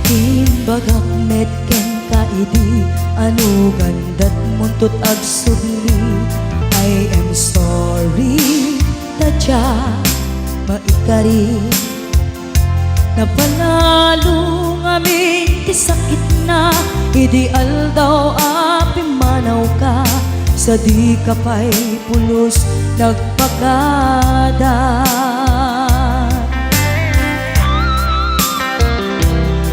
Timbagak met ken kaidi anu gandat muntut ag sugli. I am sorry tadya maikari napanalo ngamin ti sakit na ideal daw api manaw ka sa di kapay pulos nagpagada.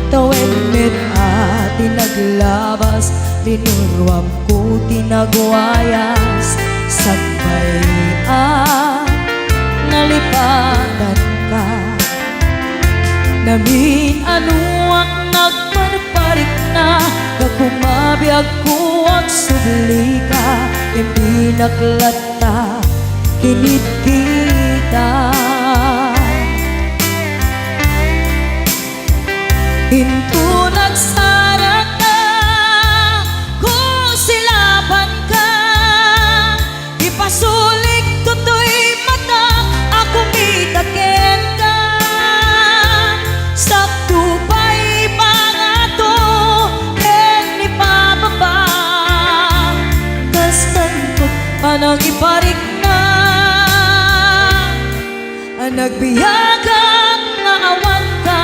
Tawen met ati naglabas linurwam ko tinagwayas sagbay nalipatan ka namin anuak nagparparik na nagkumabiyag ko ang subli ka hindi naklata kinit kita. Hinto nagsarat na kung silaban ka ipasulik tutoy mata ako mitaken ka sakto pa'y pangato ken ni pababa kastan ko panang iparik na nagbiyagang naawan ka.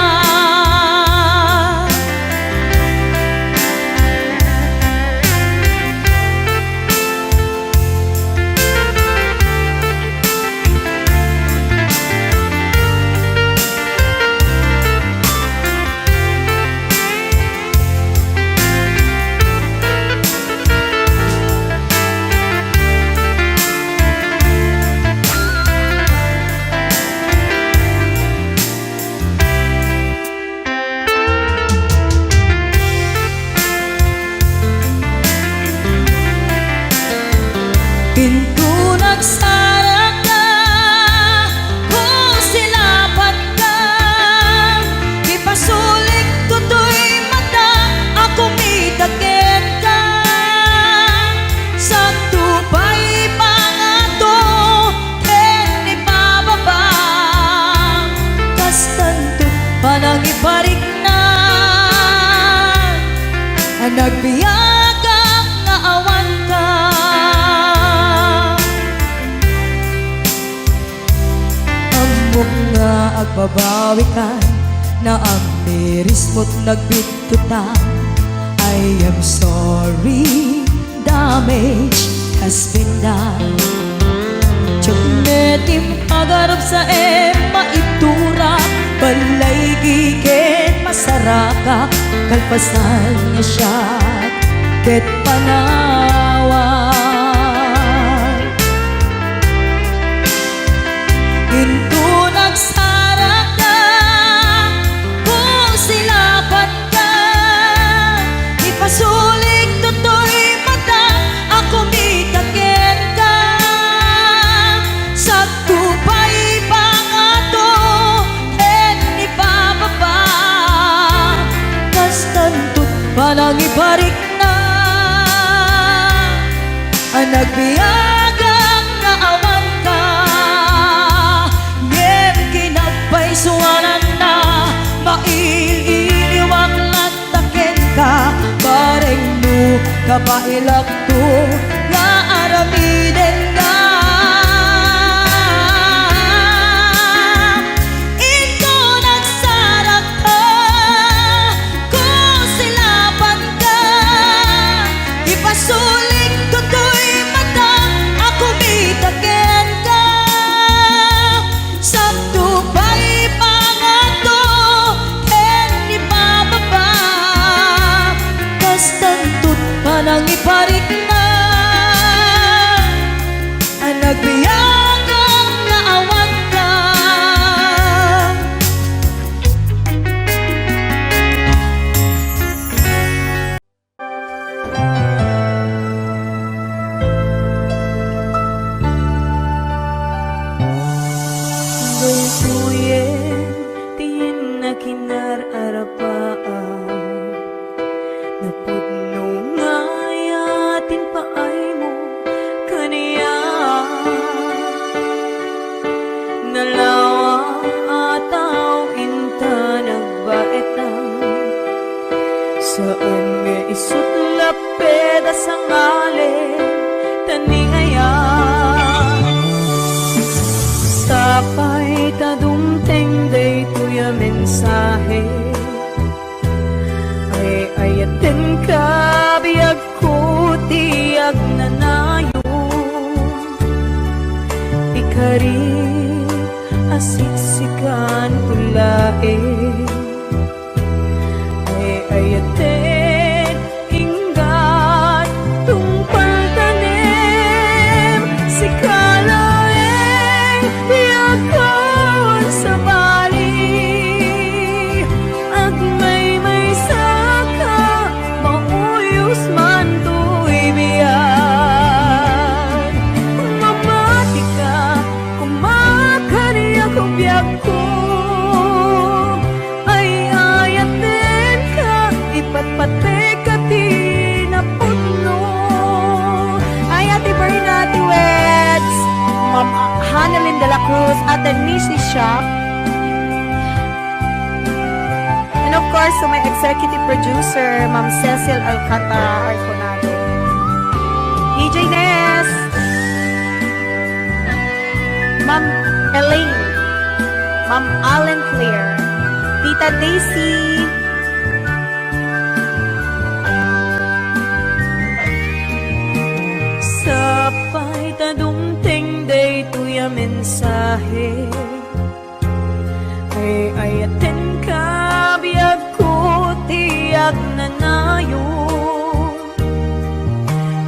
Hinto nagsarat ka kung silaban ka ipasulik tutoy mata ako mitaken ka sakto pa'y pangato ken ni pababa kastanto panang iparik na nagbiyagang naawan ka. Nga agbabawi ka na ang miris mo't nagbitutan. I am sorry, damage has been done. Tiyagnetim agarap sa maitura balay giken masaraka kalpasan niya siya ket panawan. Hinto nagsarat ka kung silaban ka ipasulik tutoy mata ako mitaken ka sakto pa'y pangato ken ni pababa kastantot panang iparik na nagbiyagang naawan ka. Suwanan na maililiwag lataken ka bareng mo kapailak to nga aramiden ka. Ito nagsarat ka kung silaban ka ipasulik tutoy mata ako mitaken ka sakto pa'y panang iparik na nagbiyagang naawan ka. Gaysuyen tingin na kinararapaan napudno ngayatin paay mo kaniya nalawa ataw inta nagbaetang Saan nga isut lapeda sa ngalen taniayan. Sapay tadumteng day tuya mensahe ay ayaten ka biyag ko tiyag nanayon. Ikari asiksikan tulae ay ayaten inggat tungpal tanim si kalaeng biyagkawan sa bali at may saka mauyos man to'y biyan. Mamati ka kumakariya ko biyag ko ay ayaten ka ipatpate ka tinaputno. Ay, Ate Berna, Ate Weds, Ma'am Hanalyn de la Cruz, Ate Nisi Shop, and of course, to my executive producer, Ma'am Cecil Alcantara Arconado, DJ Ness, Ma'am Elaine, Ma'am Allen Claire, Tita Daisy, Sapay tadumteng day tuya mensahe ay ayaten ka biyag ko tiyag nanayon.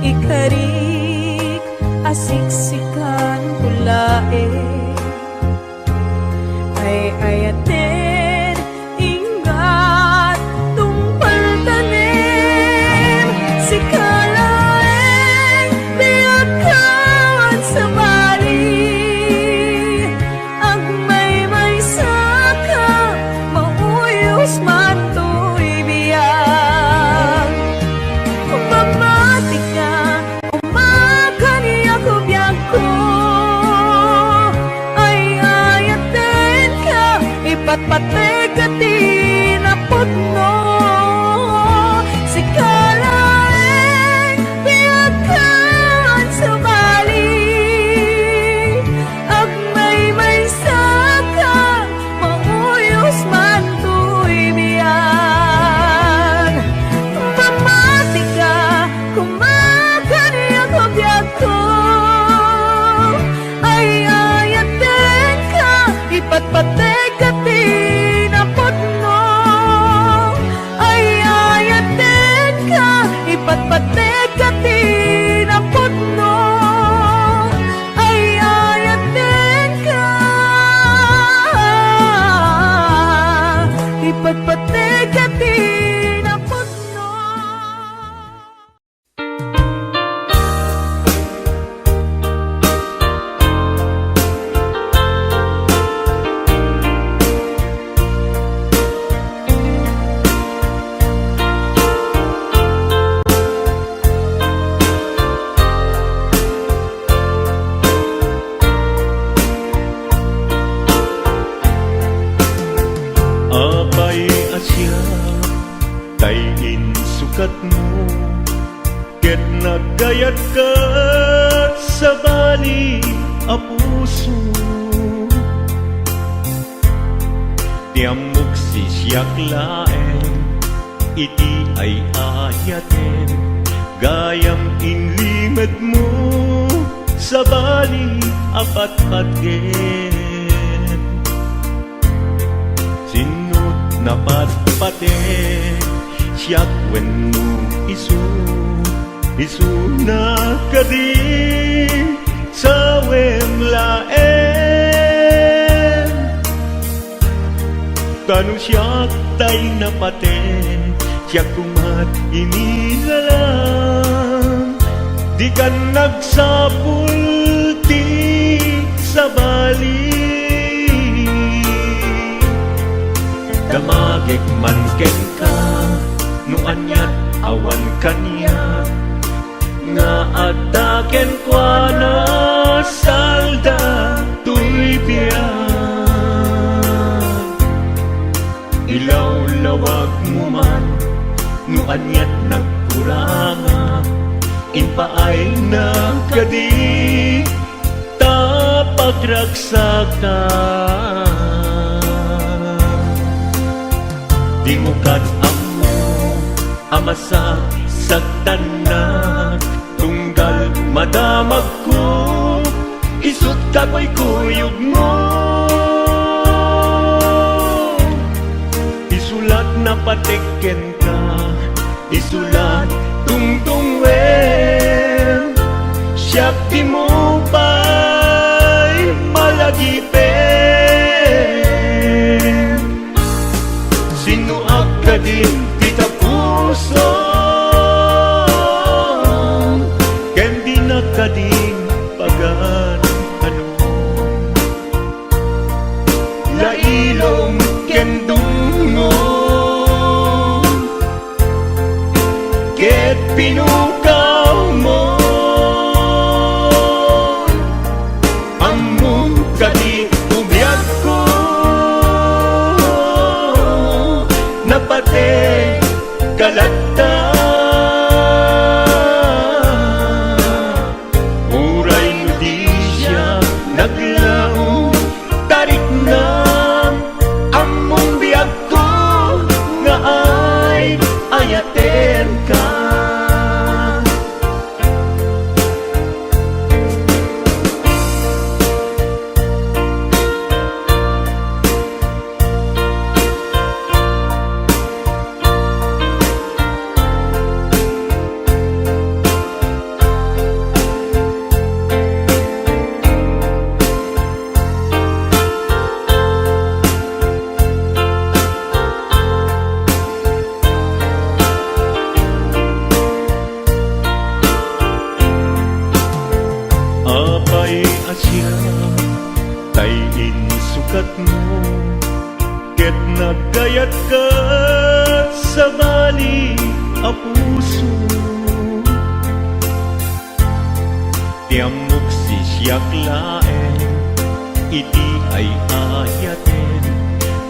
Ikarik asiksikan tulae ay ayaten ingat tungpal tanim si kalaeng biyagkawan sa bali ang may saka mauyos man to'y biyag. Mamati ka kumakaniya ko biyag ko ay ayaten ka ipatpate ka tinaputno si kalaeng biyagkawan sa bali at may saka mauyos man to'y biyan. Mamati ka kumakaniya ko biyag ko ay ayaten ka ipatpate ka tinaputno ay ayaten ka ipatpate ka tinaputno ay ayaten ka ipatpate ka tinaputno. Apay asya tayin sukat mo ket nagayat ka sa bali a puso. Tiamok si siyak laeng iti ay ayaten gayam inlimad mo sa bali apat-patgen. Sinut na patpate siyak wenno isu na kadi sa wemlaen. Tanu siyak tay napate siyak kumat inilalang di kan nagsapul ti sa bali. Damagik man ken ka no anyat awan kaniya nga ataken kwa na salda tuy biyag. Ilaw lawag mo man nuanyat nagkuranga impaay nagkadi tapagragsakan di mo amo amasa sagtanan tunggal madamag ko isut kakoy kuyog mo isulat na patikken ka isulat tungtungwen siyak di mo pa'y malagipin sinuak ka din kita puso ken di na ka din pagan ano lailong ken dungon ket pinukaw mo among kadi ubiyag ko napate kalagta uray no di siya naglaong tarik na among biyag ko nga ay ayaten ka apay asya tayin sukat mo ket nagayat ka sa bali a puso tiamok si siyak laeng iti ay ayaten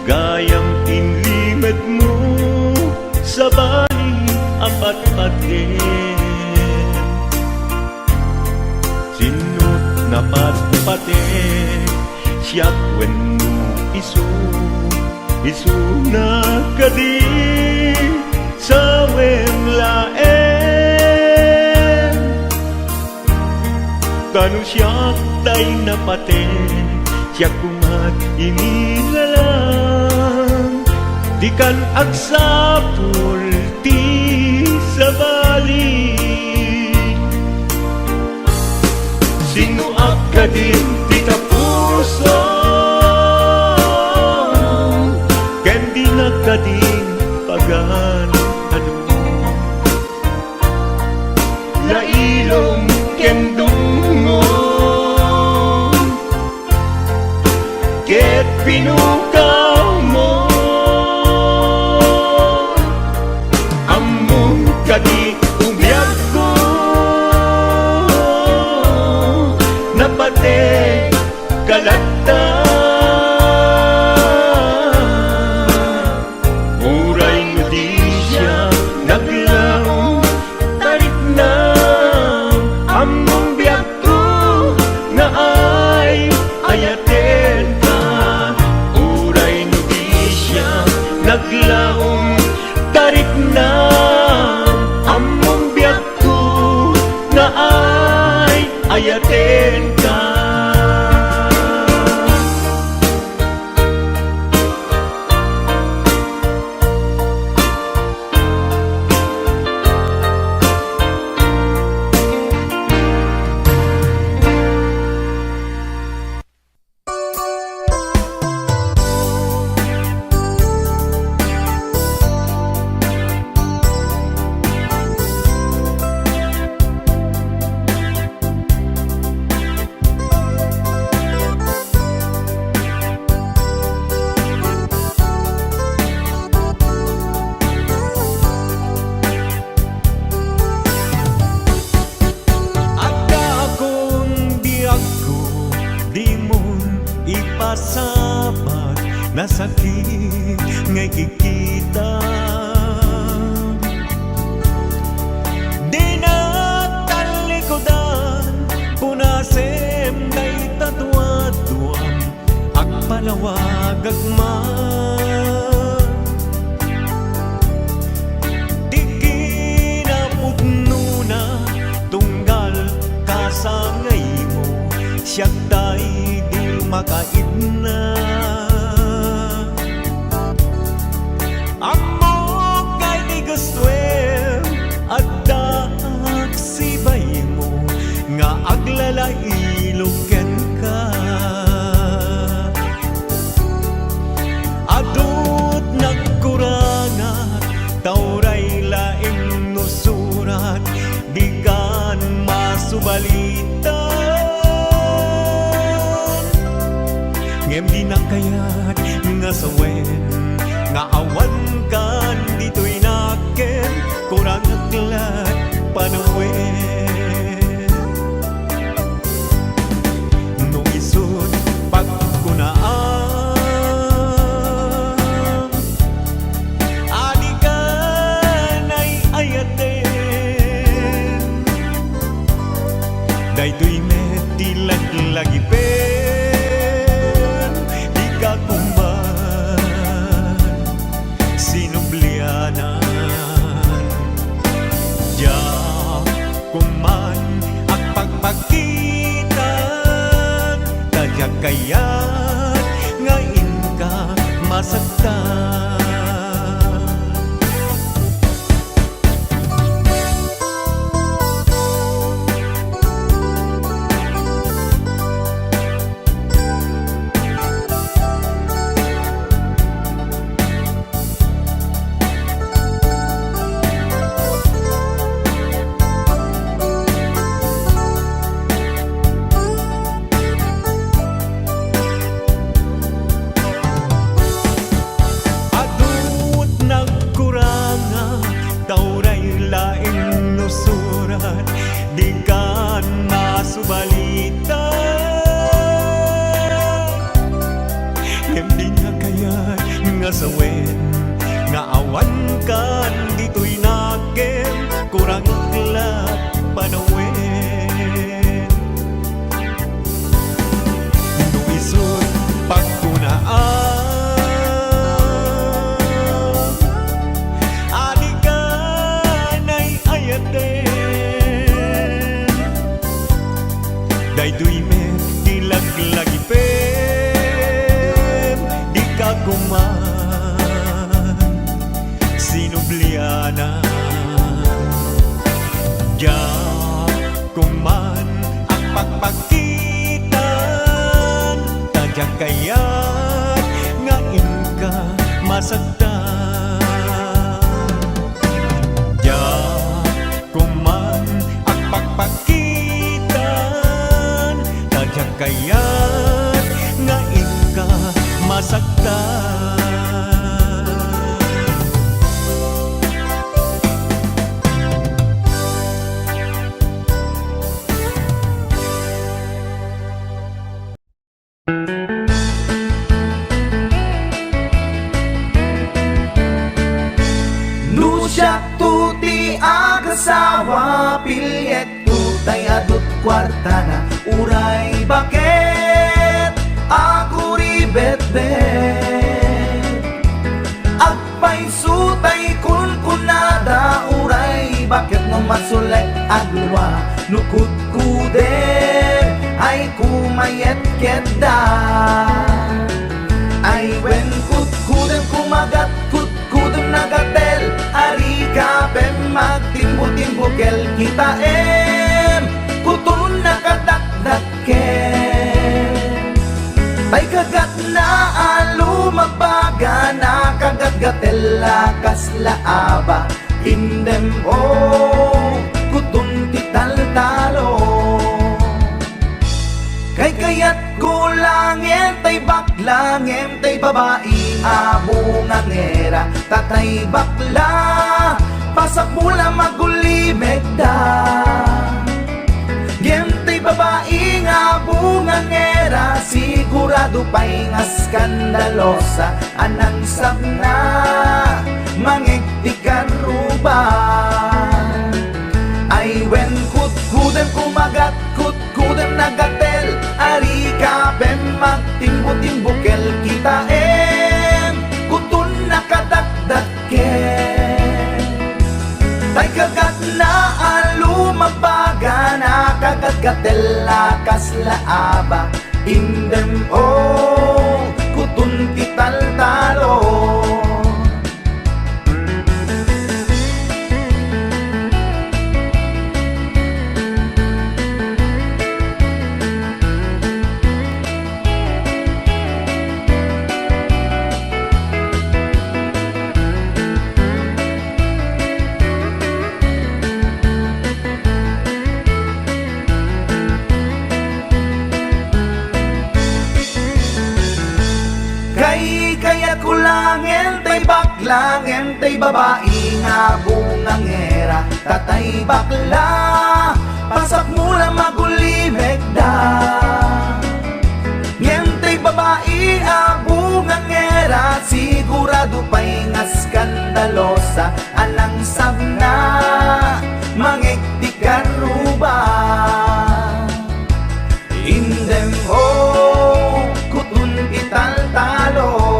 gayang inlimed mo sa bali apat paten sinut na patpate siyak wen mo isu na kadi sa wen laen kanu siyak tay napaten siyak kumat inilalang di kan agsapul ti sa bali sinuak ka din di ka puso ken di na ka din pagan ano lailong ken dungon ket pinukaw mo among kadi ubiyag ko napate kalagta uray no di siya naglaong tarik na among biyag ko nga ay ayaten ka uray no di siya naglaong tarik na among biyag ko nga ay ayaten ka agagma di kinapudno na tunggal kasangay mo siya tay di makaidna amo kay di gustuem at dagsibay mo nga aglalailuken ka adut nagkurangat tauray laing nusurat di kan masubalitan ngem di na kayat nga sawen nga awan kan dito'y naken kurang aglat panawen no isod pagkunaan adi ka na'y ayaten daytoy met lagi pen di ka kuman sinublianan ja kuman ang pagpagitan tadya kayat ngayon ka masaktan di kan masubalitan ngem di nga kayat nga sawen nga awan kan dito'y naken kurang aglat panawen no isod pagkunaan adi ka na'y ayaten daytoy met dilaglagi pem di ka kuman sinublianan ja kuman ang pagpagitan tadya kayat ngayon ka masagdan ja kuman ang pagpagitan tadya kayat ngayon ka masagdan Nusyak tuti agasawa pilyet tutay adut kwarta na uray bakit ako ribet-bet agpay sutay kunkunada uray bakit no masulay agluwa nukut kuder ay kumayet keda ay wen kut kudem kumagat kut kudem nagatel ari ka pem magtimbo-timbokel kita kutun nakadakdaken tay kagat na alumabaga na kagat-gatel lakas laaba indem kutun tital-talo kay kayat kulangin tay baklangin tay babae abungan era tatay bakla pasak mula magulimeg da gentay babae nga bungan era sigurado pa'y nga skandalosa anang sabna mangigtikan ruban ay wen kutkudem kumagat kutkudem nagatel ari ka pem magtimbo-timbokel kita na alumabaga na kagagatela kaslaaba indem o kutun tital talo. Kaya kulangin tay baklang tay babae nga bungangera tatay bakla pasak mula magulimek da tay babae bungangera sigurado pa'y nga skandalosa alang sabna mangektikan ruba indem o kutun ital talo.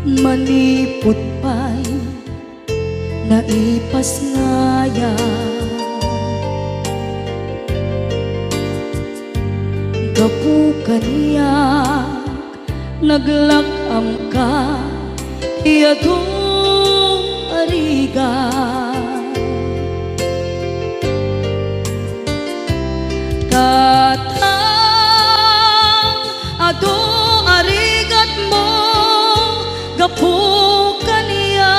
Manipot pa'y naipas ngaya gapukan niya naglakam ka iyadong ariga katang ado arigat mo gapukan niya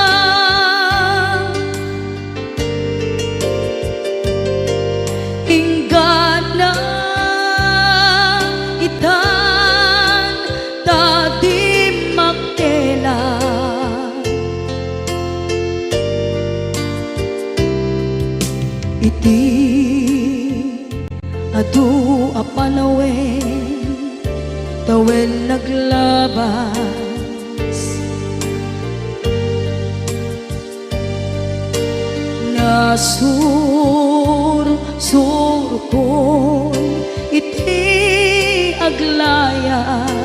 hingga na itan tadi magtela iti adu apanawen tawen naglabas sur ko iti aglayas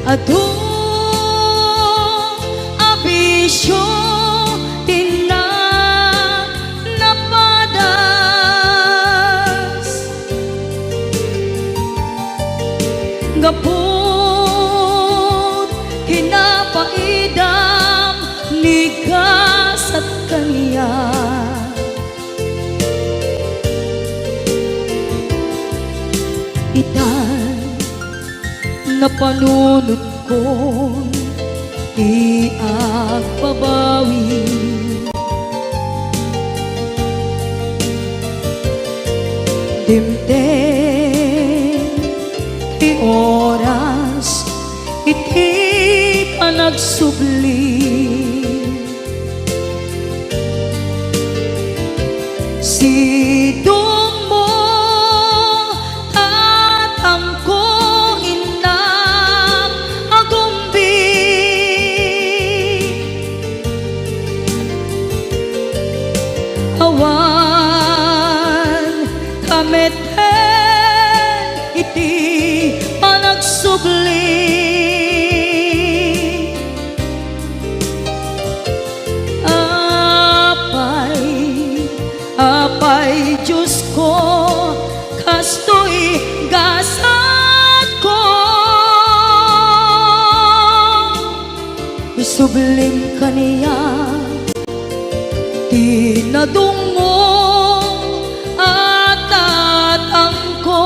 adu abisyo tina napadas gaput kinapaidam ligas at kaniya itan napanunod ko iagbabawi dimten ti oras iti panagsubli sidong mo tatangko inam agumbi awan kameten iti panagsubli apay Diyos ko kastoy gasat ko isublim kaniya tinadung nadungo at tatangko.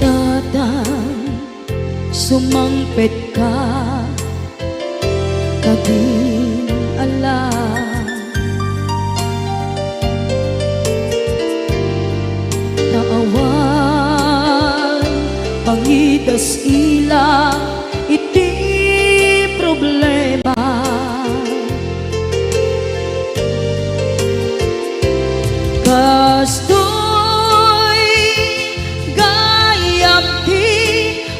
Tatang sumangpet ka kadin ala, naawan pangitas ila iti problema. Kastoy gayam ti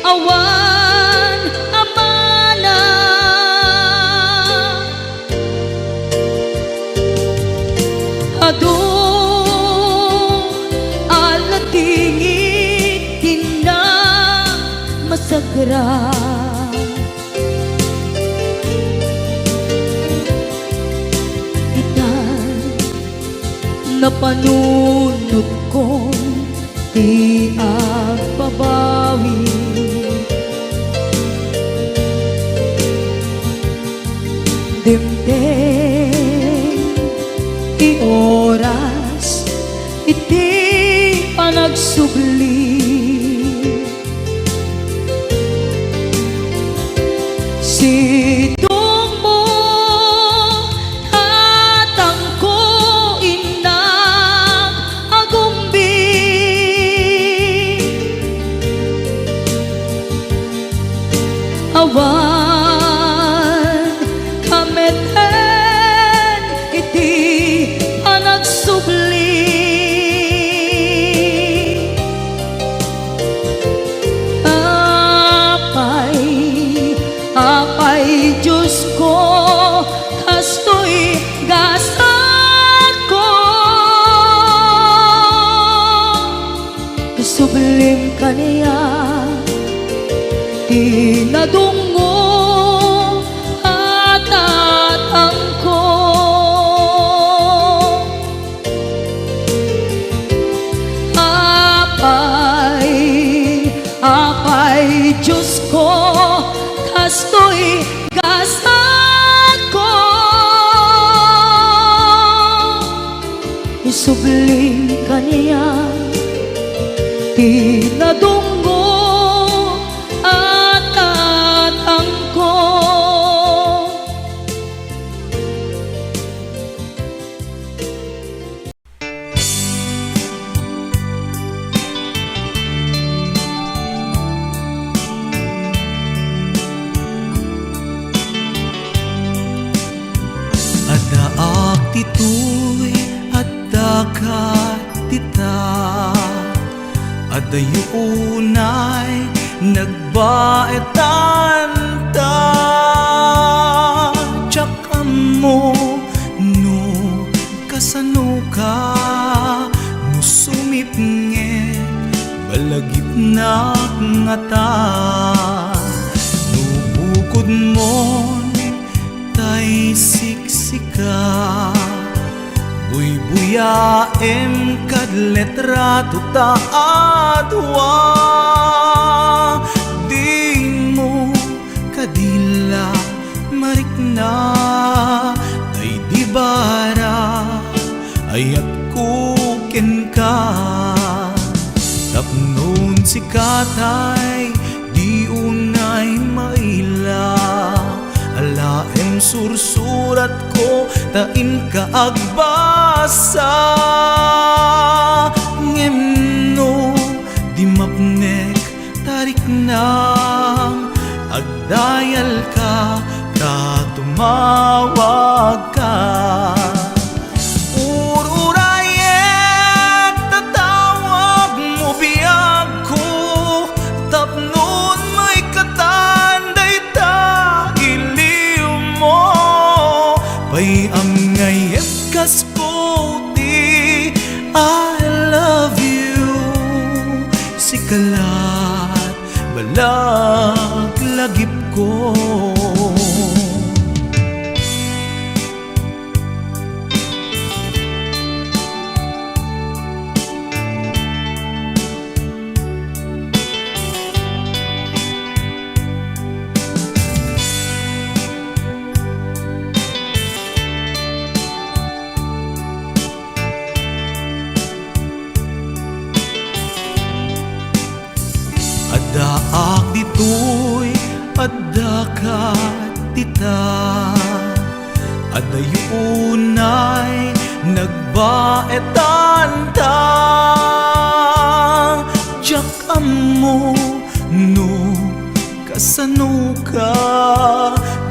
awan amana, ado alatingit tina masagra. Napanunod kong di agbabawi, dimdeng ti oras iti panagsubli. Sidong mo tatangko inang agumbi, awan kameten iti panagsubli. Apay Diyos ko, kastoy gasat ko, sublim ka niya di nadungo at tatangko. Apay Diyos ko, kastoy gasat ko, isubling ka niya di nadunggo at tatangko. Adaak titoy at dakat tita, adayo unay nagbaetan ta. Tiyakam mo no kasano ka, no sumipnget balagip na ngata, no bukod mo tay siksika, buy-buyaem kad letrato ta adwa. Di mo kadila marikna tay di bara ayat kuken ka. Tapnon si katay di unay maila, alaem sursurat ko tain ka agbasa. Ngemno di mapnek tarik nang agdayal ka tumawag ka. Ururayek tatawag mo biyag ko, tapnon may katanday ta iliw mo. Pay am ngayem malaglagip ko. Adaak ditoy, adda ka tita, adayunay nagbaetan ta. Diyak amo no kasano ka,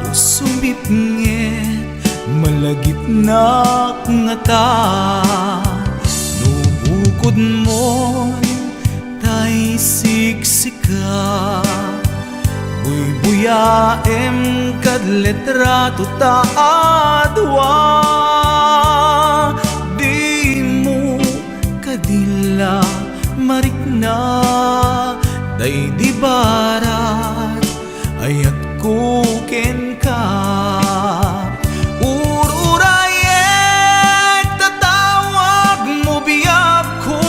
no sumipnget malagip na nga ta. No bukod mo tay siksika, buy-buyaem kad letrato ta adwa. Di mo kadila marikna, day di barat ayat ko ken ka. Ururayek tatawag mo biyag ko,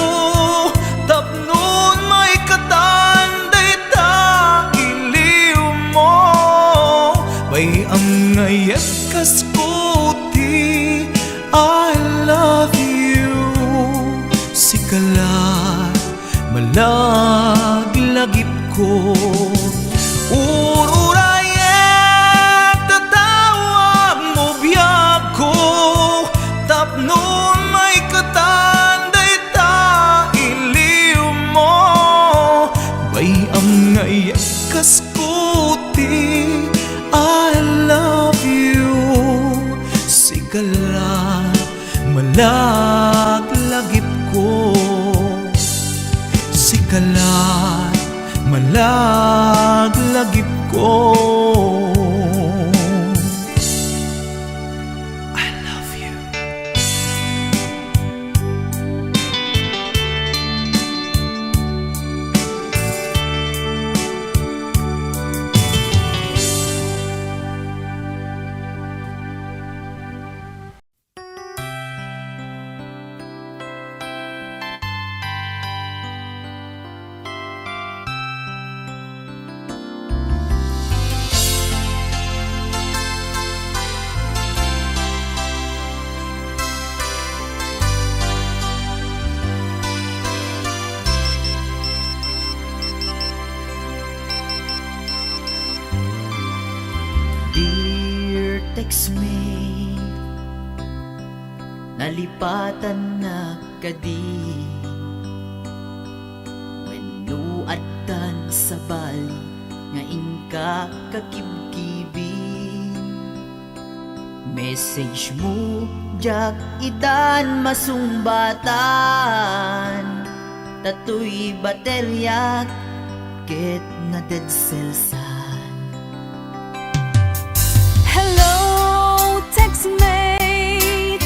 tapnon may katanday ta iliw mo. Bay ang ngayat kasputi, I love you. Sikalat malaglagip ko. Ururayek tatawag mo biyag ko, tapnon may katanday ta iliw mo. Bay ang ngayat kasputi, I love you. Sikalat malaglagip ko. Sikalat malaglagip ko. I love you. Dear textmate, nalipatan na kadi, wenno addan sa bali nga inka kakibkibi. Message mo jak idan masumbatan, tatoy baterya ket na dead cells. Hello, textmate,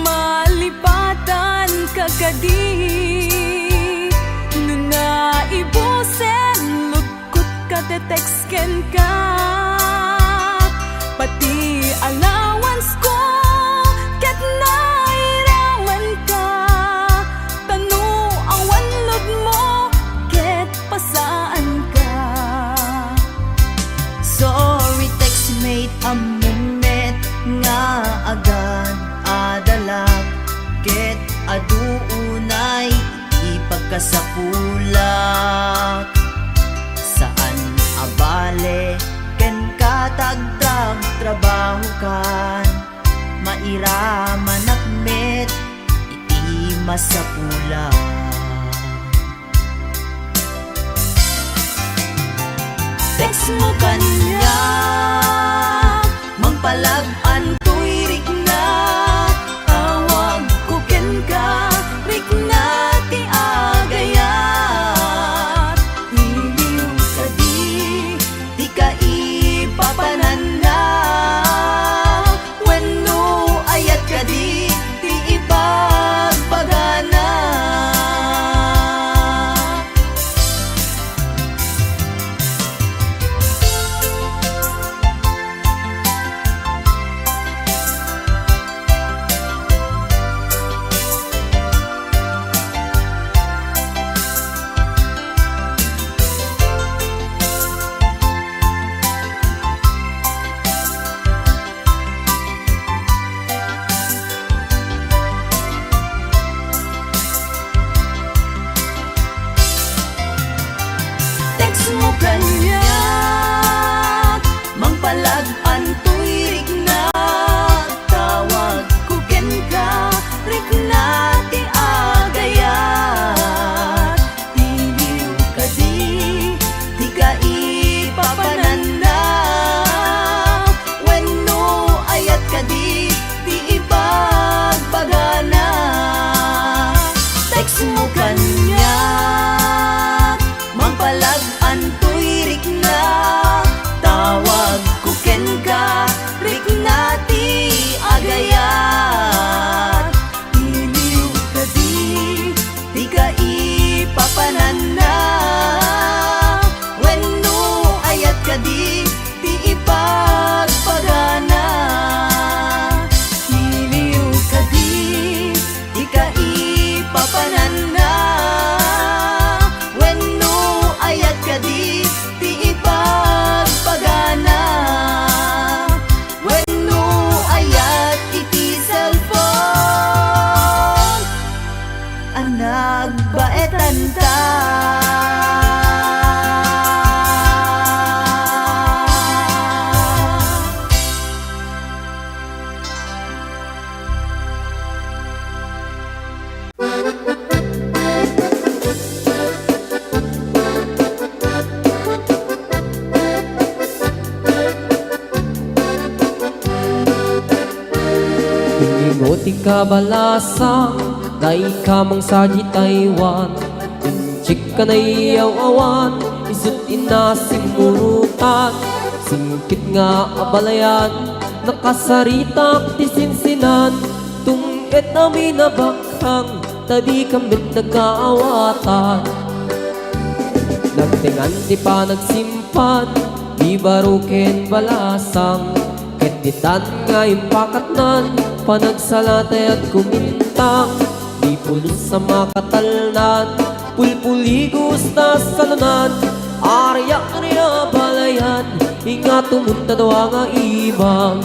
malipatan kagadi. Nuna ibusen, lugkot ka te-textken ka. Pati allowance ko, ket nairaman ka. Tanu awan lod mo, ket pasaan ka. Sorry textmate, among net nga agad adalag, ket aduunay ipagkasapulak. Saan abale ken katagdag trabaho kan, mairaman akmet iti masapulak. Text mo kanya, mangpalag-an to'y rik na. Tawag ko ken ka, rik na ti agayat. Iliw ka di ka ipapanan na. Wenno ayat ka di ipagpagana. Ingingoti ka balasang Dai kamang sa di Taiwan Inchik ka na iyaw-awan Isut inasimurutan Singkit nga abalayan Nakasaritak ti sinsinan Tungit namin na bakhang Tadi kamit nagkaawatan Nagtingan di pa nagsimpan Di baruken balasang Ketitan nga impakatnan Panagsalatay at kumintang Di pulos sa makatalnan Pulpuligos na salunan Arya-arya balayan Inga tumunta daw nga ibang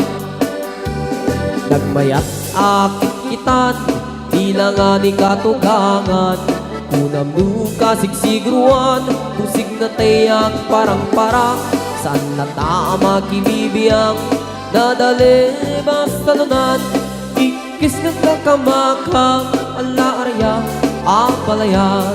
Nagmayat akit kitan Tila nga ni katugangan Unam duka sigsigruan Pusig na tayak parang-parang Saan na tama kibibiyang Nadali basta lunan Ikis ng kakamakang Ala arya apalayan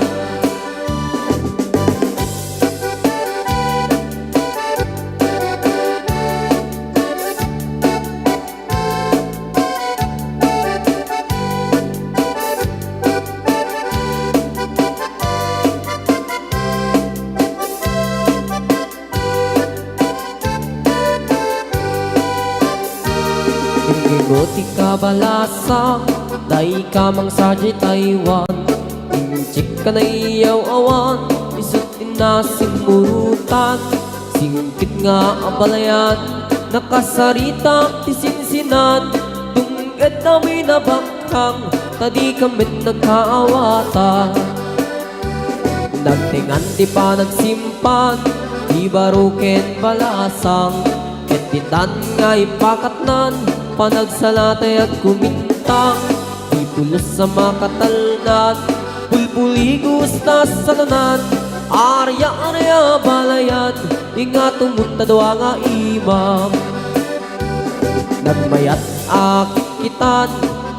Ingingoti ka balasang Dai kamang sa di Taiwan Inchik ka na iyaw-awan Isut inasimurutan Singkit nga abalayan Nakasaritak ti sinsinan Tungit namin na bakhang Tadi kamit nagkaawatan Nagtingan di pa nagsimpan Di baruken balasang Ketitan nga ipakatnan Panagsalatay at kumintang Di pulos sa makatalnan Pulpuligos na salunan Arya-arya balayan Inga tumunta daw nga imam Nagmayat akit kitan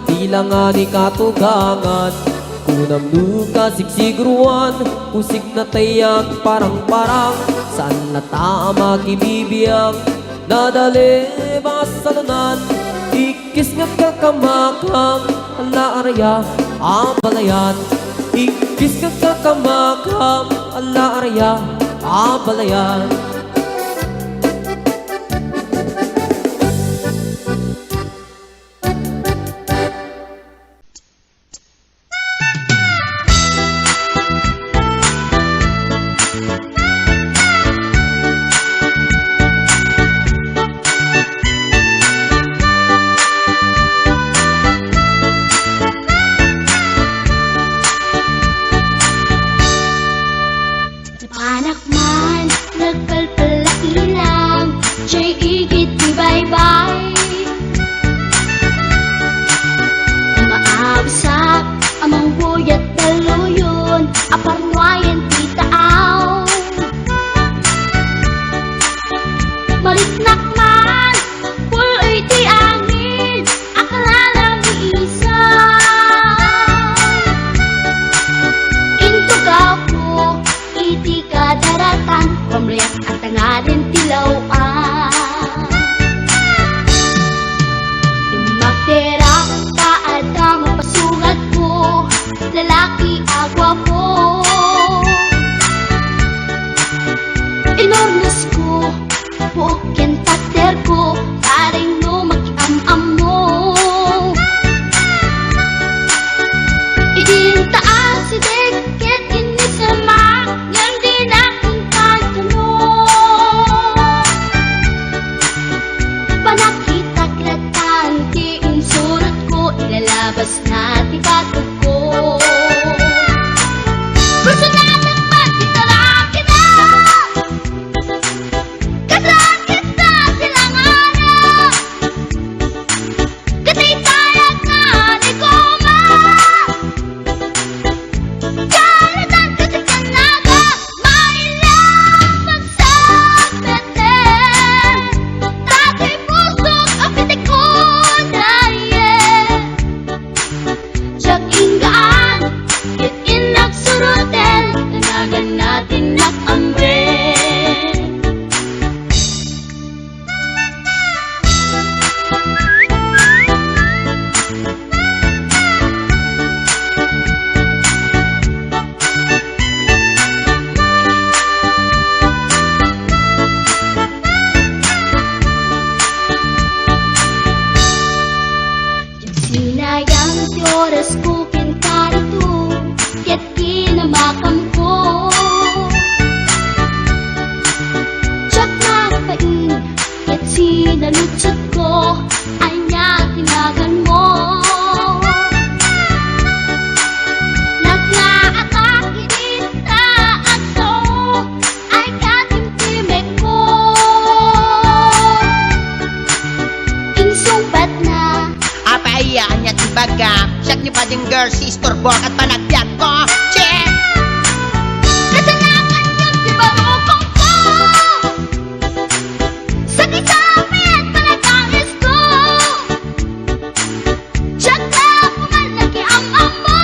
Tila nga ni katugangan Kunam duka sigsigruan Pusig na tayak parang-parang Saan na tama kibibiyang Nadali basalunan Ikis nga kakamakang Ala arya abalayan Ikis nga kakamakang Ala arya abalayan Anak man, nagkal flores ko pintarito, ket kinamakam ko. Tsak na pain, ket sinalutsot ko, anya tinagan mo. Naglaatag inita ato, ay katimtimek ko. Insumpat na Apaiyaan niya tibaga, siyak ni pading girl, sister, bok at panagbiat ko. Check! kasanakan yung tibarokong ko. Sa kisapit panagangis ko, siyak na pumalaki ang amo.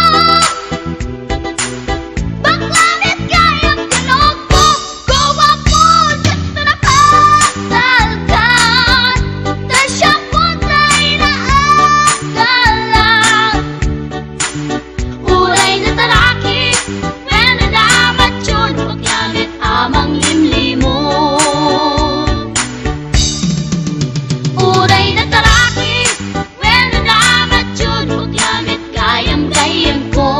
Baklanit kayang tinog ko, gawa po siyak na nakasalgan. Tasya po tayo na agalang. Uray na taraki, pwede dapat yun, paglamit amang limlimo. Uray na taraki, pwede dapat yun, paglamit gayam-gayam ko.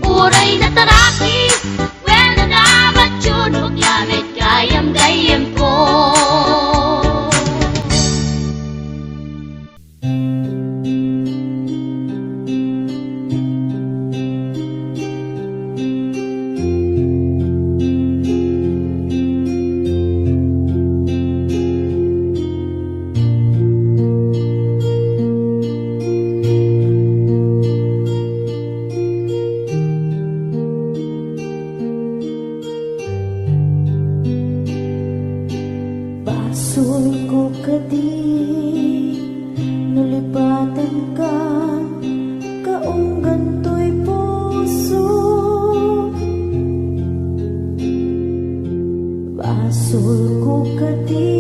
Uray na taraki, pwede dapat yun, paglamit gayam-gayam ko. Basol ko kadi, nulipatan ka, kaunggan to'y puso. Basol ko kadi,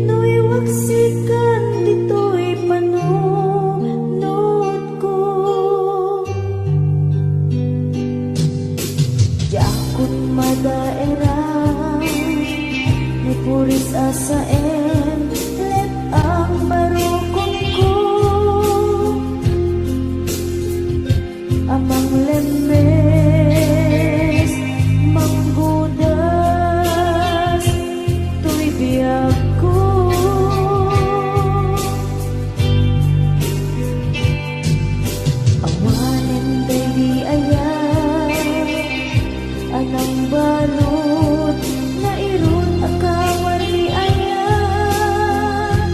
nuiwaksikan dito'y panunod ko. Jakot madaera, puris asaen, let ang barukong ko. Amang lemes, manggudas, tuy biyag ko. Awanin day ayat, anang balot, na irun agawari ayat.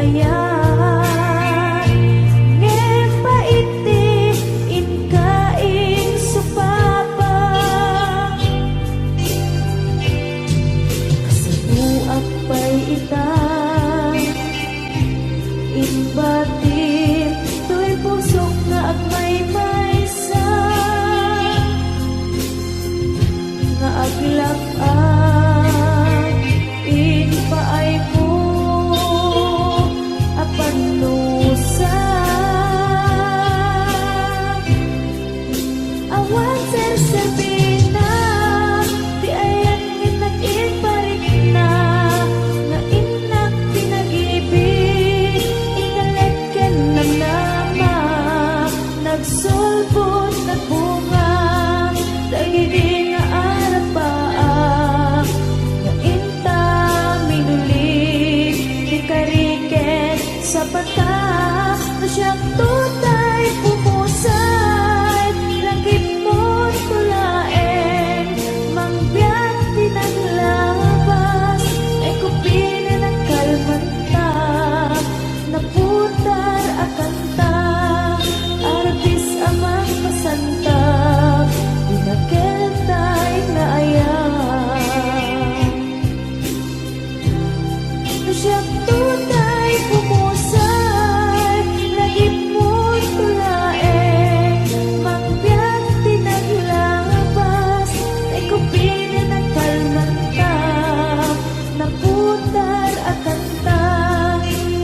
ayan ngem paiti inkaing supapa kasabuak pay ita inbatin tuy pusok na agmay maysa nga aglak-ak in paay mo apanusa awan ser-serbina di ayan ngin parik na nga inak pinag-ibig inaleken ng nama nagsulbot nagbunga dagiti nga arapaa nga inta minulig di kariken sa pata na siyang tutay pumusay langit mo tulaen mangbiyak pinaglabas ay kupina ng kalmanta naputar akanta arbis amang masanta pinagkeltay na ayan na siyang tunay pumusay lagip mo tulaen mangbiyak pinaglabas ay kupina ng kalmanta naputar akanta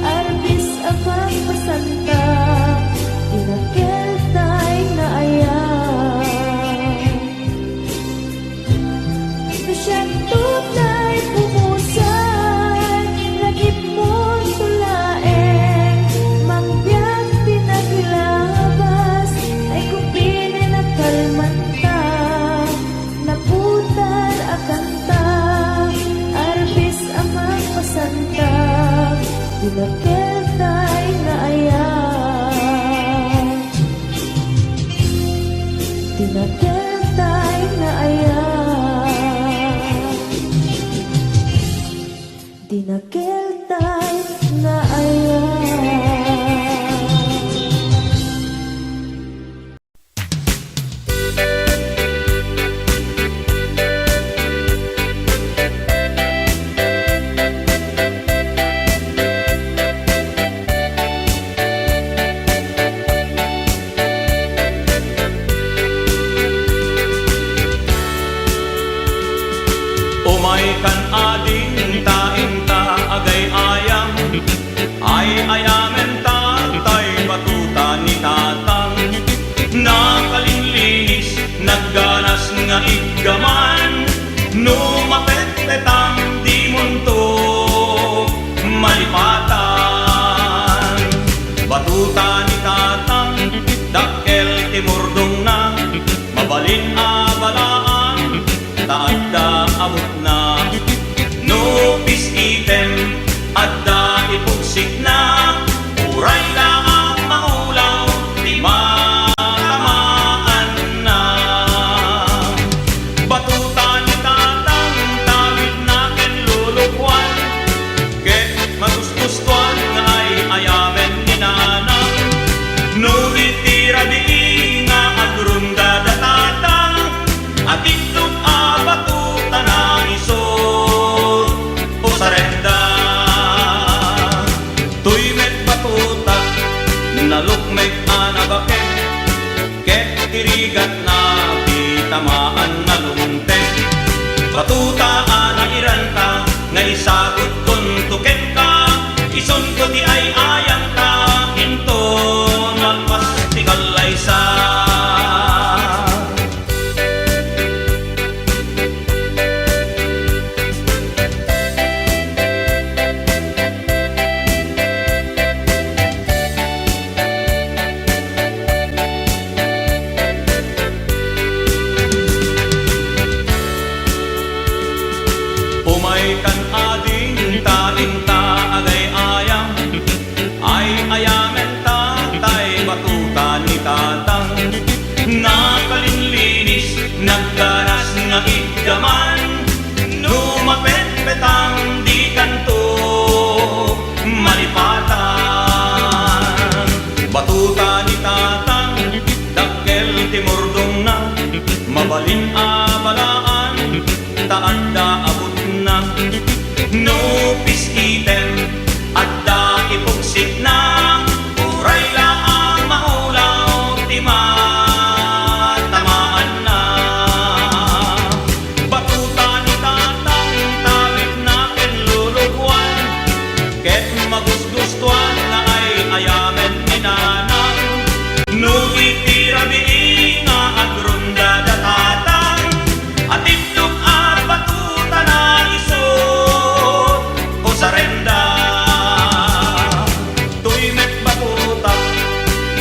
arbis amang masanta pinagkeltay na ayan na siyang tunay pumusay lagip mo tulaen mangbiyak pinaglabas ay kupina ng kalmanta naputar akanta arbis amang pasanta pinagkeltay na ayan pinagkeltay na ayan pinagkeltay na ayan. Umay kan ading taing-ta agay ayam ay ayamen tatay batuta ni tatang nakalinlinis nagganas nga iggaman numapet-petang di munto malipatan batuta ni tatang dakkel timurdong na mabalin abalaan taadda amot na nupis item adda ipugsik na uray na ang maulaw di matamaan na batuta ni tatang tawid na ken lulukwan ket magusgustuan nga ay ayamen ni nanang nunit tira di nga agrunda da tatang at itlog batuta na isod o sarenda tuy met batuta nalukmek anabaken ket irigat na titamaan na lumtek batuta anairan ka nga isagot kuntuken ka ison ko di ay ayang ka into nalpas ti kalaysa umay kan ading taing-ta agay ayam piskitem at da ipugsik na uray laang maulaw ti matamaan na batuta ni tatang tawid na kenlulugwan ket magusgustuan na ay ayamen ni nanang nuwi tirabi nga agrunda datatan at itlog at batuta na isot o sarenda tuymet batuta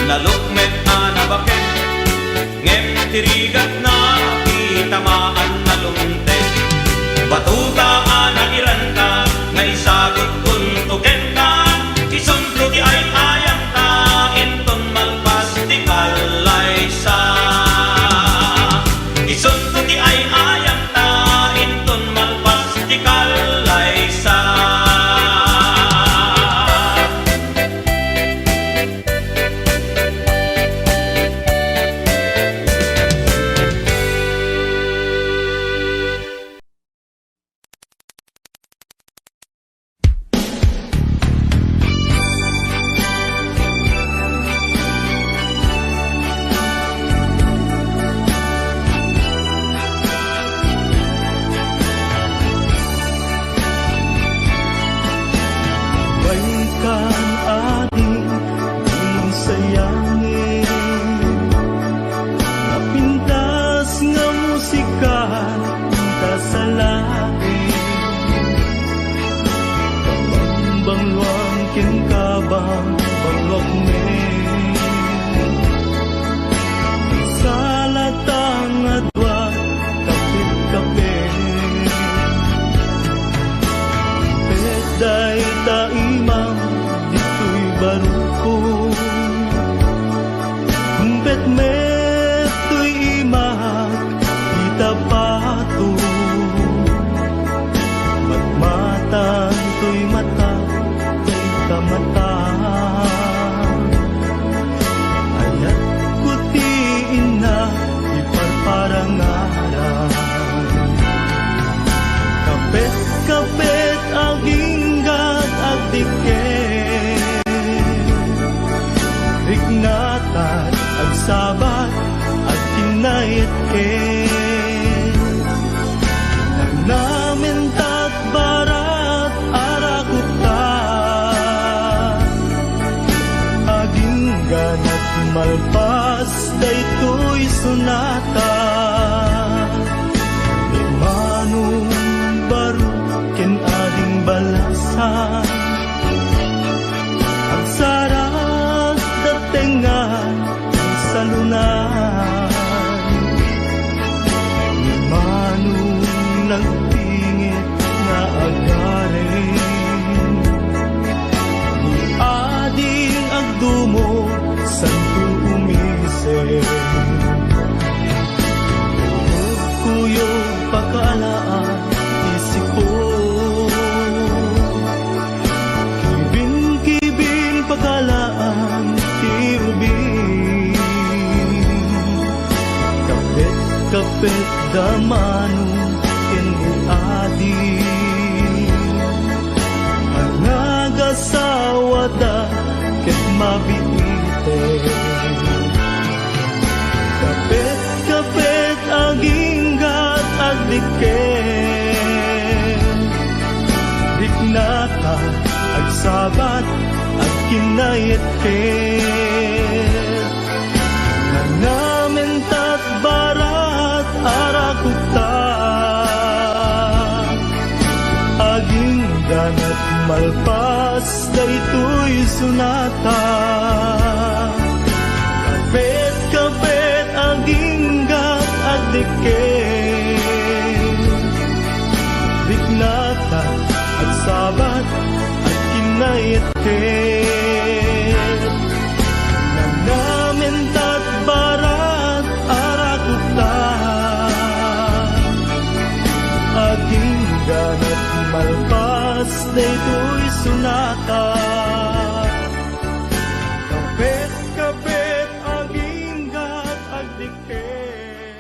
nalukmet anabaket ngem tirigat na itamaan na lumtek batuta ana iranta nga isagot kuntuken ka isunto ti ay ayam ta inton malpas ti kalaysa isunto ti ay ayam ta inton malpas ti kalaysa balikan ating di sayangin napintas nga musika kasalain bangluang kinkabang bangluang salatang atwat kapit-kapit peday taimang dito'y baruko bet meto'y imak itapato matmatang to'y mata to'y kamata ayat kutiin na iparparangaran kapet-kapet ang inggat at tiket Ignatan ang sabat at kinait namin tat barat arakuta aging ganat malpas daytoy sunata manong baru ken ading balasan ang saras datengan sa lunan manong nagtingit na agarin ni ading agdumo santo umisip kuyog pagkalaan isipo kibin pagkalaan tiubin kapit damanong kenadi ang nagasawa da ket mabitite kapit aginggat agdiken diknata agsabat agkinayet namin tat barat arakuta aging ganat malpas daytoy sunata kapit aging gat agdiken diknata agsabat agkinayet namin tat barat arakuta aging ganat malpas daytoy sunata kapit aging gat agdiken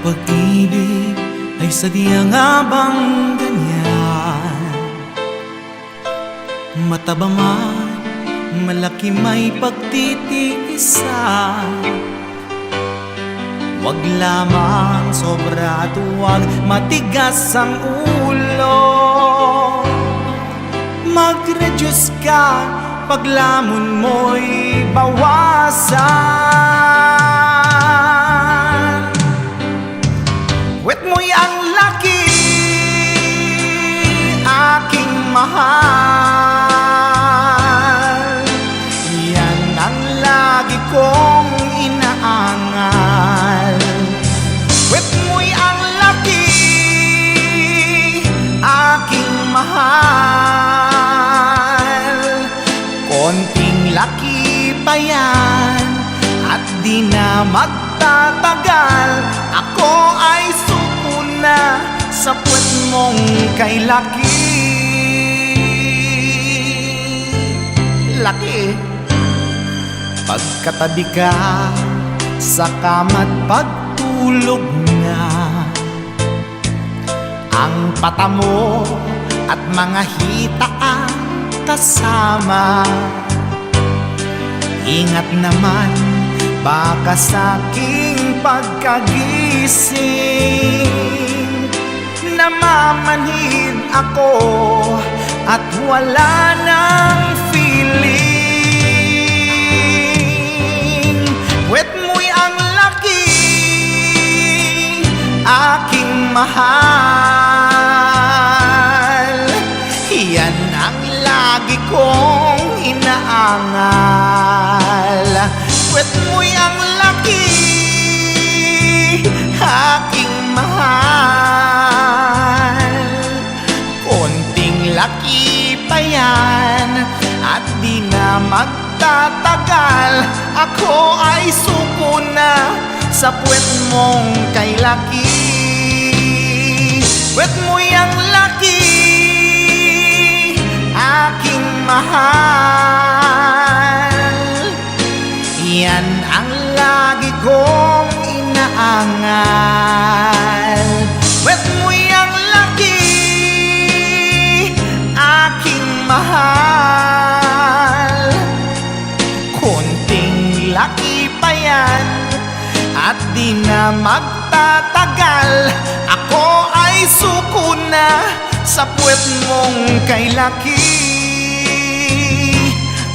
pag-ibig ay sadya nga bang ganyan? Mataba man, malaki may pagtitiisan. Wag lamang sobra at huwag matigas ang ulo. Mag-reduce ka, paglamon mo'y bawasan. Wet mo'y ang laki, aking mahal. Yan ang lagi kong inaangal. Wet mo'y ang laki, aking mahal. Konting laki pa yan at di na magtatagal. Ako ay suko na sa puwet mong kay laki. Laki, pagkatabi ka sa kama't pagtulog na, ang pata mo at mga hita ang kasama. Ingat naman, baka sa'king pagkagising namamanhid ako at wala nang feeling. Puwet mo'y ang laki, aking mahal. Yan ang lagi kong inaangal. Puwet mo'y ang laki, aking mahal. Konting laki pa yan at di na magtatagal. Ako ay suko na sa puwet mong kay laki. Puwet mo'y ang laki, aking mahal. Yan ang lagi kong inaangal. Puwet mo'y ang laki, aking mahal. Konting laki pa yan at di na magtatagal. Ako ay suko na sa puwet mong kay laki.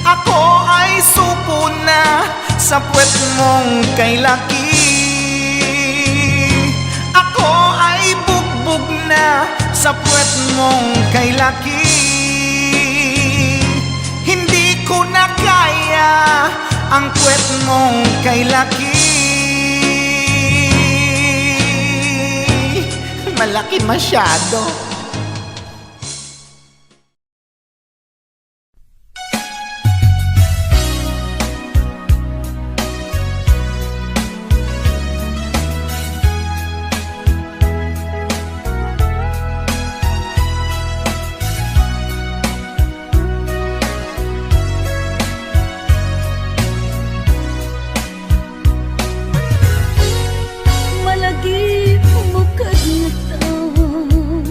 Ako ay suko na sa puwet mong kay laki. Ako ay bugbog na sa puwet mong kay laki. Hindi ko na kaya ang puwet mong kay laki. Malaki masyado. Malagi umukad na taon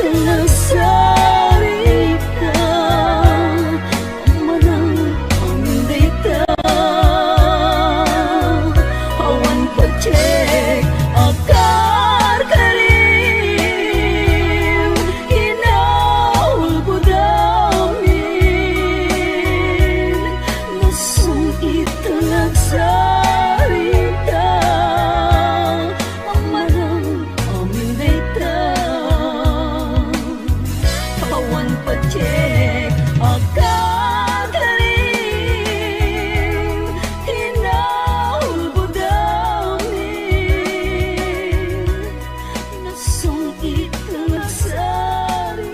itong nagsarita manang pamindita awan pag-check akar karim hinahul ko damin nasong itong nagsarita manang pamindita awan pag-check akar karim hinahul ko damin nasong itong nagsarita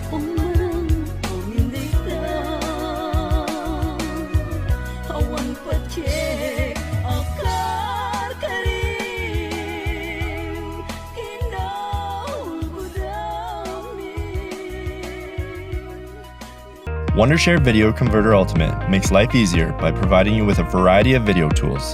manang pamindita awan pag-check akar karim hinahul ko damin Wondershare Video Converter Ultimate makes life easier by providing you with a variety of video tools.